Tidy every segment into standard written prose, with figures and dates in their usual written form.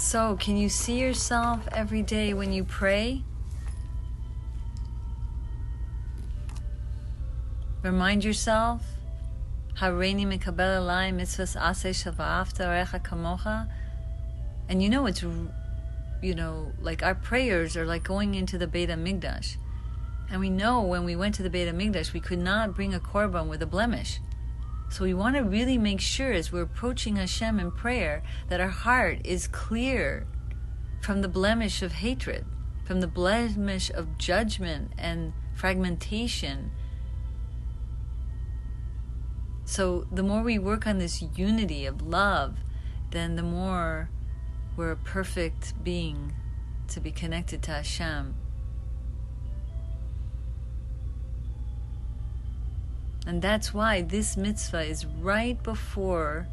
So, can you see yourself every day when you pray? Remind yourself, Hareini mikabel alai mitzvahs aseh shava'afta orecha kamocha. And it's, like our prayers are like going into the Beit HaMikdash. And we know when we went to the Beit HaMikdash, we could not bring a korban with a blemish. So we want to really make sure as we're approaching Hashem in prayer that our heart is clear from the blemish of hatred, from the blemish of judgment and fragmentation. So the more we work on this unity of love, then the more we're a perfect being to be connected to Hashem. And that's why this mitzvah is right before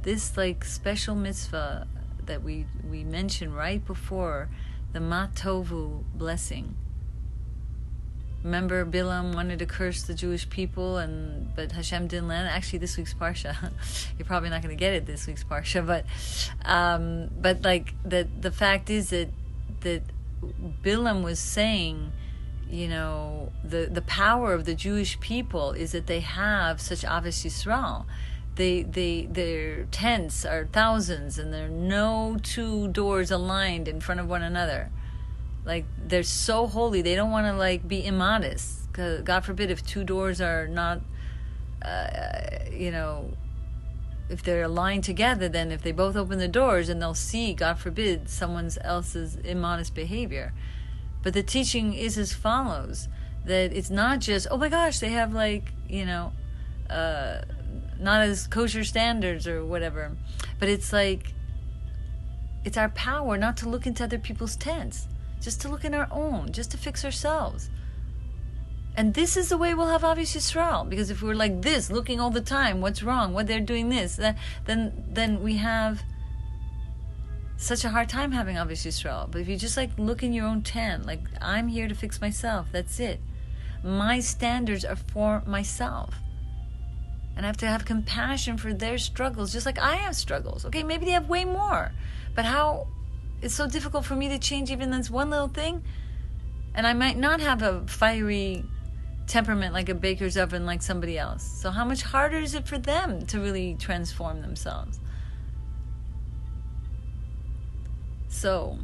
this special mitzvah that we mention right before the Ma Tovu blessing. Remember, Bilam wanted to curse the Jewish people, but Hashem didn't let it. Actually, this week's parsha, you're probably not going to get it this week's parsha, but the fact is that Bilam was saying, the power of the Jewish people is that they have such Ahavas Yisrael. Their tents are thousands, and there are no two doors aligned in front of one another. Like, they're so holy, they don't want to be immodest. God forbid if two doors are not, if they're aligned together, then if they both open the doors, and they'll see, God forbid, someone else's immodest behavior. But the teaching is as follows, that it's not just, oh my gosh, they have not as kosher standards or whatever. But it's it's our power not to look into other people's tents, just to look in our own, just to fix ourselves. And this is the way we'll have Ahavas Yisrael. Because if we're like this, looking all the time, what's wrong, what they're doing this, then we have such a hard time having Ahavas Yisrael. But if you just look in your own tent, I'm here to fix myself, that's it. My standards are for myself. And I have to have compassion for their struggles, just like I have struggles. Okay, maybe they have way more. But how it's so difficult for me to change even this one little thing? And I might not have a fiery temperament like a baker's oven like somebody else. So how much harder is it for them to really transform themselves? So,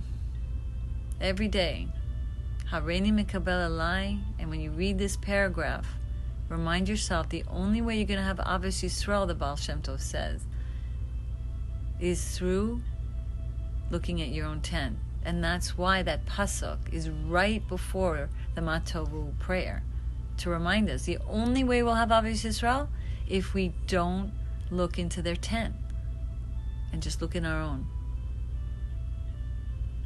every day, Hareini mikabel alai, and when you read this paragraph, remind yourself the only way you're going to have Ahavas Yisrael, the Baal Shem Tov says, is through looking at your own tent. And that's why that pasuk is right before the Ma Tovu prayer, to remind us the only way we'll have Ahavas Yisrael if we don't look into their tent and just look in our own.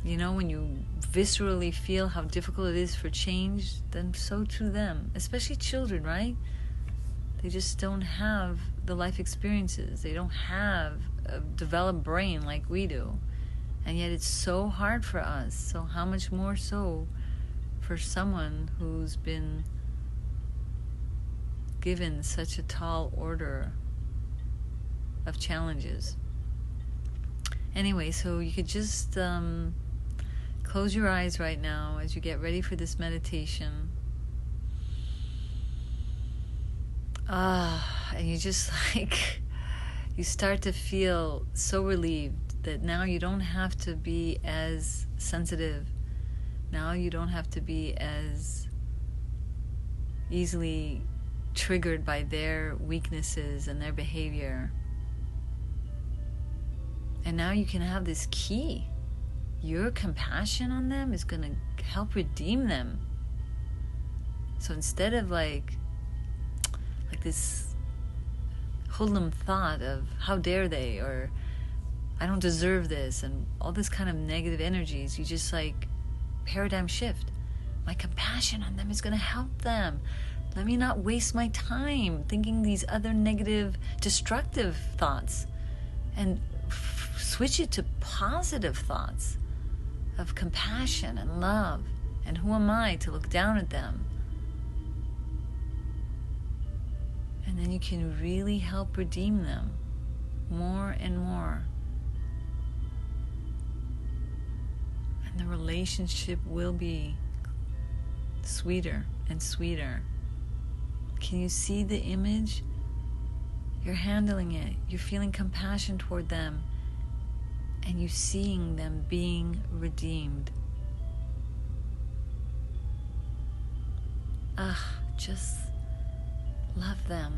When you viscerally feel how difficult it is for change, then so too them, especially children, right? They just don't have the life experiences. They don't have a developed brain like we do. And yet it's so hard for us. So how much more so for someone who's been given such a tall order of challenges. Anyway, so you could just close your eyes right now as you get ready for this meditation. And you just you start to feel so relieved that now you don't have to be as sensitive. Now you don't have to be as easily triggered by their weaknesses and their behavior. And now you can have this key. Your compassion on them is going to help redeem them. So instead of this hoodlum thought of how dare they, or I don't deserve this, and all this kind of negative energies, you just paradigm shift. My compassion on them is going to help them. Let me not waste my time thinking these other negative, destructive thoughts, and switch it to positive thoughts of compassion and love. And who am I to look down at them? And then you can really help redeem them more and more. And the relationship will be sweeter and sweeter. Can you see the image? You're handling it. You're feeling compassion toward them. And you're seeing them being redeemed. Just love them.